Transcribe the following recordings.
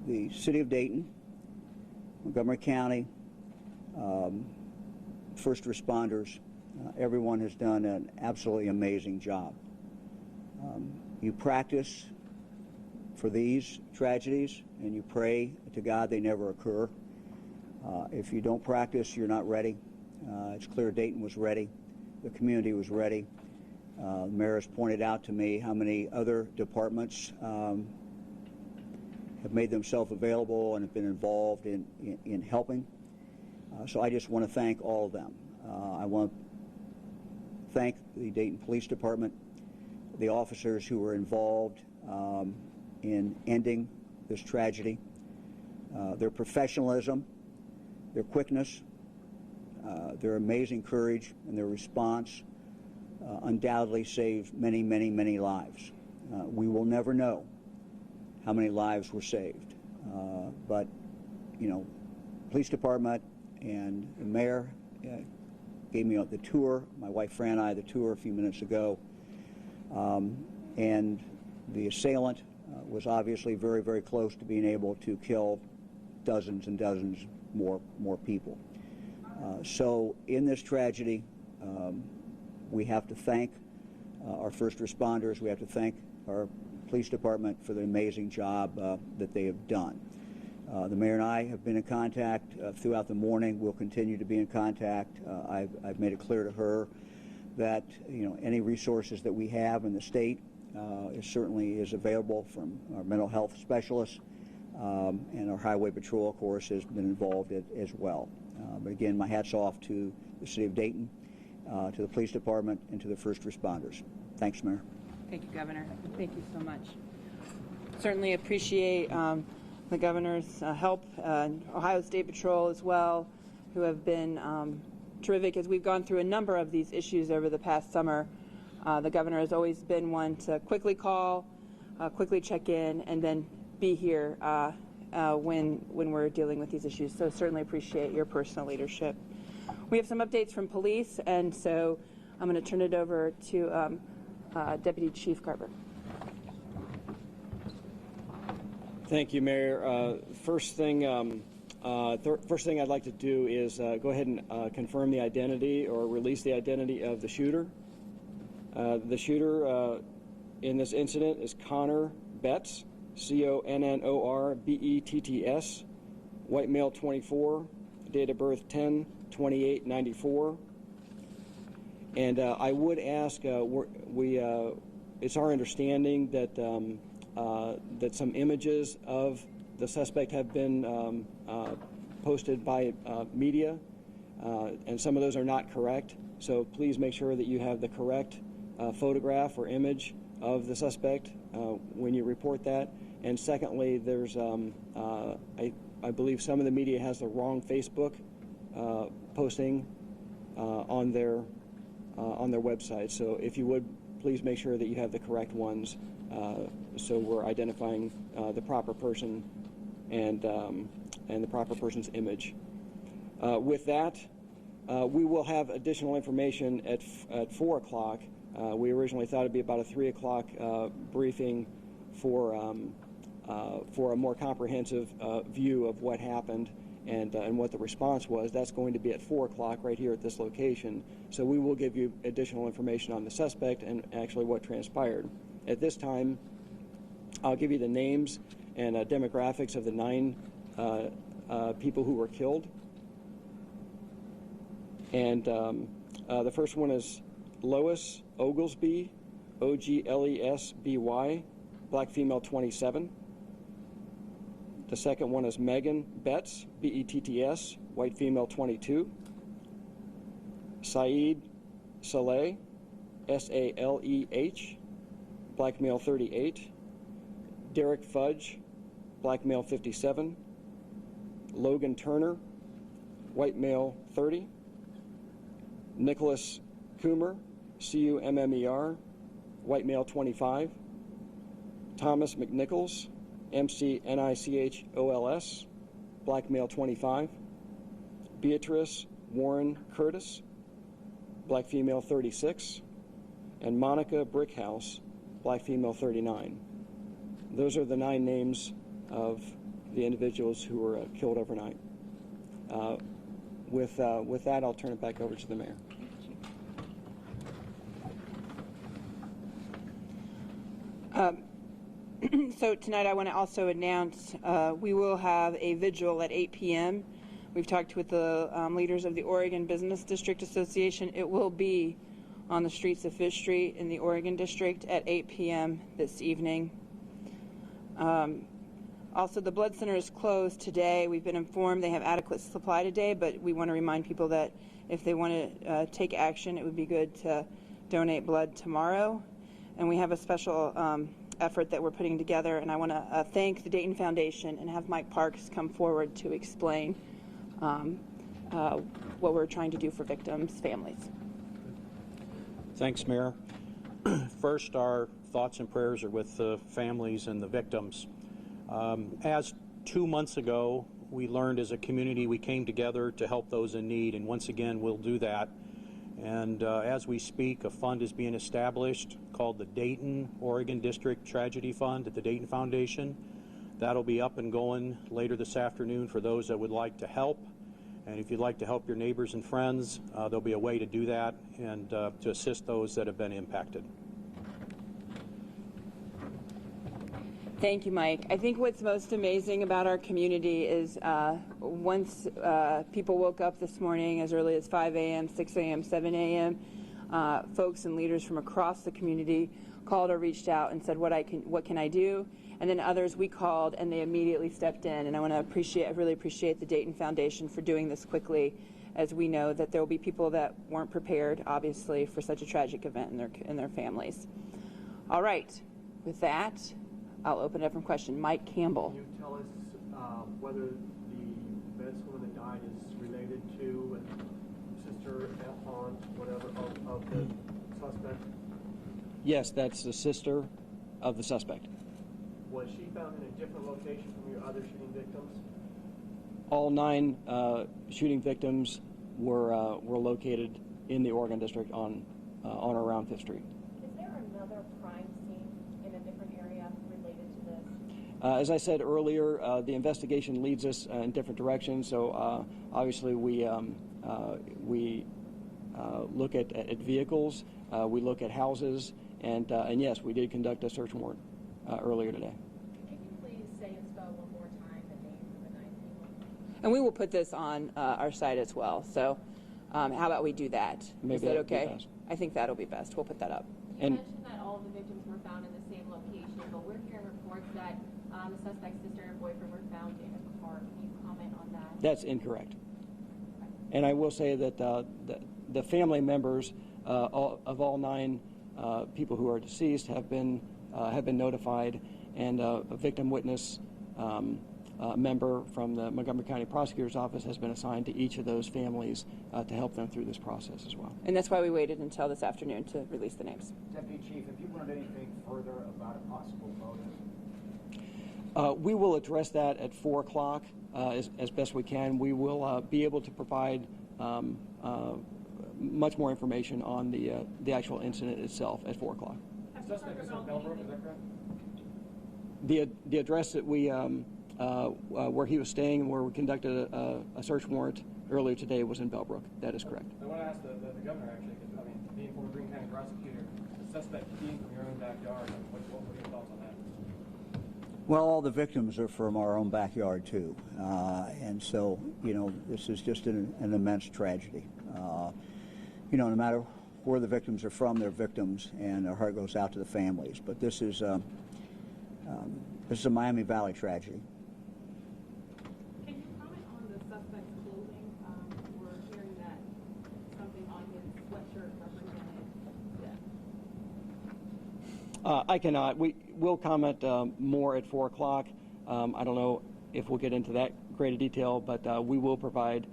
the City of Dayton, Montgomery County, first responders, everyone has done an absolutely amazing job. You practice for these tragedies and you pray to God they never occur. If you don't practice, you're not ready. It's clear Dayton was ready. The community was ready. The mayor has pointed out to me how many other departments have made themselves available and have been involved in helping. So I just want to thank all of them. I want to thank the Dayton Police Department, the officers who were involved in ending this tragedy, their professionalism, their quickness, their amazing courage, and their response undoubtedly saved many, many, many lives. We will never know how many lives were saved, but you know, police department and the mayor gave me the tour. My wife Fran and I the tour a few minutes ago, and the assailant was obviously very, very close to being able to kill dozens and dozens more people. So in this tragedy, we have to thank our first responders. We have to thank our police department for the amazing job that they have done. The mayor and I have been in contact throughout the morning. We'll continue to be in contact. I've made it clear to her that any resources that we have in the state certainly is available from our mental health specialists, and our highway patrol, of course, has been involved as well. But again, my hat's off to the City of Dayton, to the police department, and to the first responders. Thanks, Mayor. Thank you, Governor. Thank you so much. Certainly appreciate the Governor's help, Ohio State Patrol as well, who have been terrific as we've gone through a number of these issues over the past summer. The Governor has always been one to quickly call, quickly check in, and then be here when we're dealing with these issues. So certainly appreciate your personal leadership. We have some updates from police, and so I'm going to turn it over to Deputy Chief Carper. Thank you, Mayor. First thing I'd like to do is go ahead and confirm the identity or release the identity of the shooter. The shooter in this incident is Connor Betts, C-O-N-N-O-R-B-E-T-T-S, white male, 24, date of birth 10/28/94. And I would ask, it's our understanding that that some images of the suspect have been posted by media, and some of those are not correct. So please make sure that you have the correct photograph or image of the suspect when you report that. And secondly, there's I believe some of the media has the wrong Facebook posting on their website. So if you would, please make sure that you have the correct ones, so we're identifying the proper person and the proper person's image. With that, we will have additional information at 4 o'clock. We originally thought it'd be about a 3 o'clock briefing for a more comprehensive view of what happened and what the response was. That's going to be at 4 o'clock right here at this location. So we will give you additional information on the suspect and actually what transpired. At this time, I'll give you the names and demographics of the 9 people who were killed. And the first one is Lois Oglesby, O-G-L-E-S-B-Y, black female, 27. The second one is Megan Betts, B-E-T-T-S, white female, 22. Saeed Saleh, S-A-L-E-H, black male, 38. Derek Fudge, black male, 57. Logan Turner, white male, 30. Nicholas Coomer, C-U-M-M-E-R, white male, 25. Thomas McNichols, M-C-N-I-C-H-O-L-S, black male, 25. Beatrice Warren Curtis, black female, 36. And Monica Brickhouse, black female, 39. Those are the 9 names of the individuals who were killed overnight. With that, I'll turn it back over to the mayor. So tonight I want to also announce we will have a vigil at 8 p.m. We've talked with the leaders of the Oregon Business District Association. It will be on the streets of Fish Street in the Oregon District at 8 p.m. this evening. Also, the blood center is closed today. We've been informed they have adequate supply today, but we want to remind people that if they want to take action, it would be good to donate blood tomorrow. And we have a special effort that we're putting together, and I want to thank the Dayton Foundation and have Mike Parks come forward to explain what we're trying to do for victims' families. Thanks, Mayor. First, our thoughts and prayers are with the families and the victims. As 2 months ago, we learned as a community we came together to help those in need, and once again we'll do that. And as we speak, a fund is being established called the Dayton Oregon District Tragedy Fund at the Dayton Foundation. That'll be up and going later this afternoon for those that would like to help. And if you'd like to help your neighbors and friends, there'll be a way to do that and to assist those that have been impacted. Thank you, Mike. I think what's most amazing about our community is once people woke up this morning as early as 5 a.m., 6 a.m., 7 a.m., folks and leaders from across the community called or reached out and said, what can I do? And then others we called and they immediately stepped in. And I want to really appreciate the Dayton Foundation for doing this quickly, as we know that there will be people that weren't prepared, obviously, for such a tragic event in their families. All right, with that, I'll open it up for question. Mike Campbell. Can you tell us whether the businesswoman that died is related to sister, aunt, whatever, of the suspect? Yes, that's the sister of the suspect. Was she found in a different location from your other shooting victims? All 9 shooting victims were located in the Oregon District on or around 5th Street. Is there another crime scene in a different area related to this? As I said earlier, the investigation leads us in different directions. So obviously we look at vehicles, we look at houses, and yes, we did conduct a search warrant earlier today. Can you please say and spell one more time the names of the 9 people? And we will put this on our site as well. So how about we do that? Maybe Is that that'd be okay? best. I think that'll be best. We'll put that up. You mentioned that all of the victims were found in the same location, but we're hearing reports that the suspect's sister and boyfriend were found in a car. Can you comment on that? That's incorrect. And I will say that the family members of all 9 people who are deceased have been notified, and a victim witness member from the Montgomery County Prosecutor's Office has been assigned to each of those families to help them through this process as well. And that's why we waited until this afternoon to release the names. Deputy Chief, have you learned anything further about a possible motive? We will address that at 4 o'clock as best we can. We will be able to provide much more information on the actual incident itself at 4 o'clock. The suspect is in Bellbrook, is that correct? The address that we where he was staying and where we conducted a search warrant earlier today was in Bellbrook. That is correct. I want to ask the governor, actually, because, I mean, being former Greene County prosecutor, the suspect being from your own backyard, what are your thoughts on that? Well, all the victims are from our own backyard, too. And so, you know, this is just an immense tragedy. You know, no matter where the victims are from, they're victims, and our heart goes out to the families. But this is a Miami Valley tragedy. Can you comment on the suspect's clothing? We're hearing that something on his sweatshirt represented death. I cannot. We will comment more at 4 o'clock. I don't know if we'll get into that great a detail, but we will provide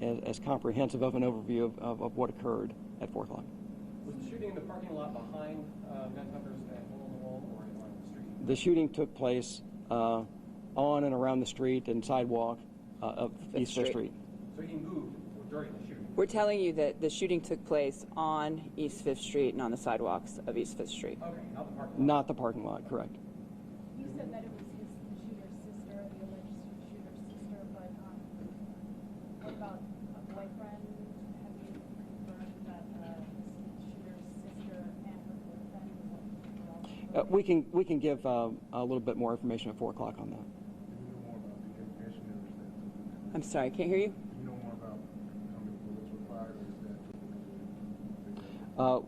as comprehensive of an overview of what occurred at 4 o'clock. Was the shooting in the parking lot behind Gun Tucker's hole in the wall or on the street? The shooting took place on and around the street and sidewalk of East 5th Street. So he moved during the shooting? We're telling you that the shooting took place on East 5th Street and on the sidewalks of East 5th Street. Okay, not the parking lot. Not the parking lot, correct. You said that it was the shooter's sister We can give a little bit more information at 4 o'clock on that. I'm sorry, I can't hear you.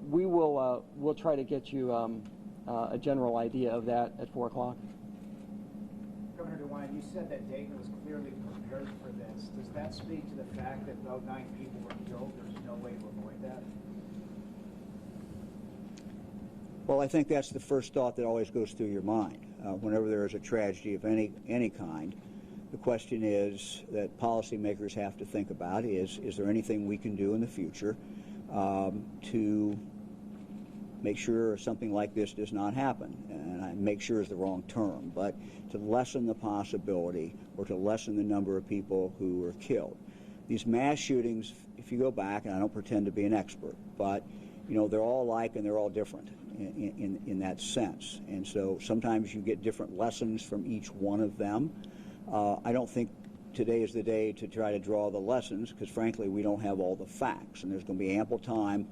We will we'll try to get you a general idea of that at 4 o'clock. Governor DeWine, you said that Dayton was clearly prepared for this. Does that speak to the fact that though 9 people were killed, there's no way to avoid that? Well, I think that's the first thought that always goes through your mind. Whenever there is a tragedy of any kind, the question is that policymakers have to think about is there anything we can do in the future to make sure something like this does not happen? And make sure is the wrong term, but to lessen the possibility or to lessen the number of people who were killed. These mass shootings, if you go back, and I don't pretend to be an expert, but you know, they're all alike and they're all different in that sense. And so sometimes you get different lessons from each one of them. I don't think today is the day to try to draw the lessons because frankly we don't have all the facts, and there's going to be ample time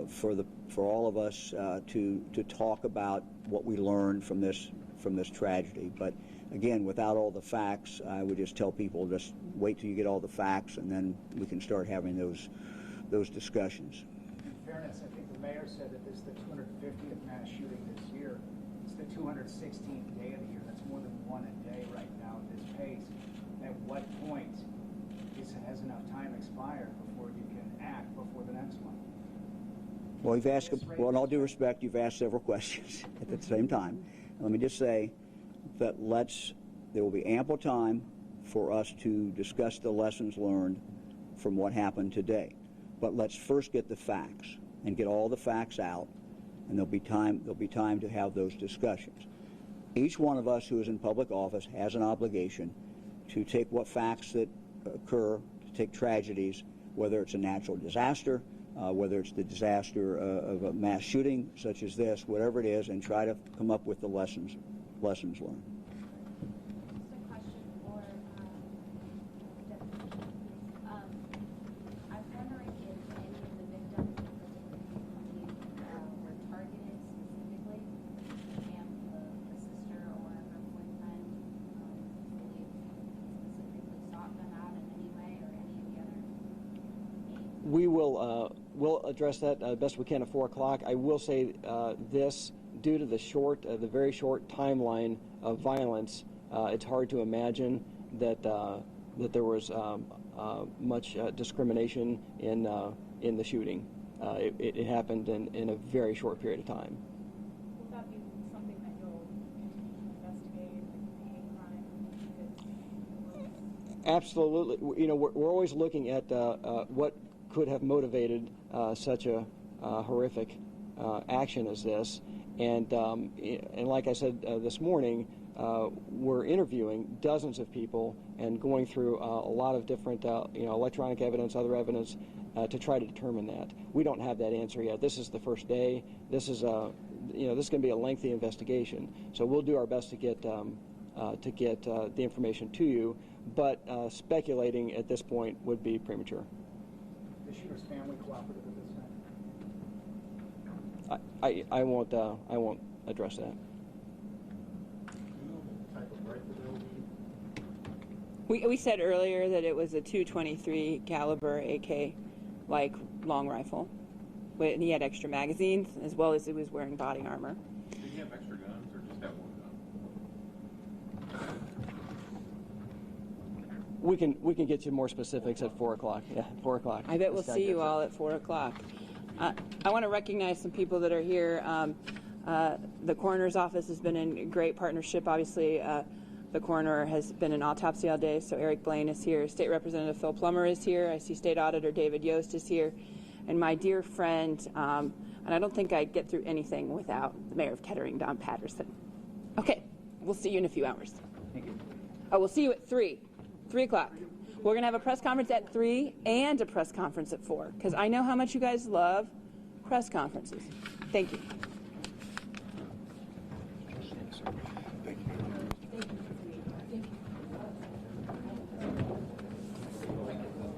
for all of us to talk about what we learned from this tragedy. But again, without all the facts, I would just tell people just wait till you get all the facts, and then we can start having those discussions. In fairness, I think the mayor said that this is the 250th mass shooting this year. It's the 216th day of the year. That's more than one a day right now at this pace. At what point has enough time expired before you can act before the next one? Well, you've asked, well, in all due respect, you've asked several questions at the same time. Let me just say that there will be ample time for us to discuss the lessons learned from what happened today. But let's first get the facts and get all the facts out, and there'll be time to have those discussions. Each one of us who is in public office has an obligation to take what facts that occur, to take tragedies, whether it's a natural disaster, whether it's the disaster of a mass shooting such as this, whatever it is, and try to come up with the lessons learned. Just a question for Deputy Chief. I'm wondering if any of the victims were targeted specifically, and the sister or her boyfriend specifically sought them out in any way, or any of the other names? We will we'll address that best we can at 4 o'clock. I will say this: due to the very short timeline of violence, it's hard to imagine that there was much discrimination in the shooting. It happened in a very short period of time. Will that be something that you'll continue to investigate, like hate crime? Absolutely. You know, we're always looking at what could have motivated such a horrific action as this. And like I said this morning, we're interviewing dozens of people and going through a lot of different, electronic evidence, other evidence, to try to determine that. We don't have that answer yet. This is the first day. This is this is going to be a lengthy investigation. So we'll do our best to get the information to you. But speculating at this point would be premature. The shooter's family cooperative at this time? I won't address that. We said earlier that it was a .223 caliber AK-like long rifle. And he had extra magazines, as well as he was wearing body armor. Did he have extra guns or just that one gun? We can get you more specifics at 4 o'clock. Yeah, 4 o'clock. I bet we'll see you all at 4 o'clock. I want to recognize some people that are here. The coroner's office has been in great partnership. Obviously, the coroner has been in autopsy all day, so Eric Blaine is here. State Representative Phil Plummer is here. I see State Auditor David Yost is here. And my dear friend, and I don't think I'd get through anything without the Mayor of Kettering, Don Patterson. Okay, we'll see you in a few hours. Thank you. Oh, we'll see you at 3 o'clock. We're going to have a press conference at 3 and a press conference at 4, because I know how much you guys love press conferences. Thank you.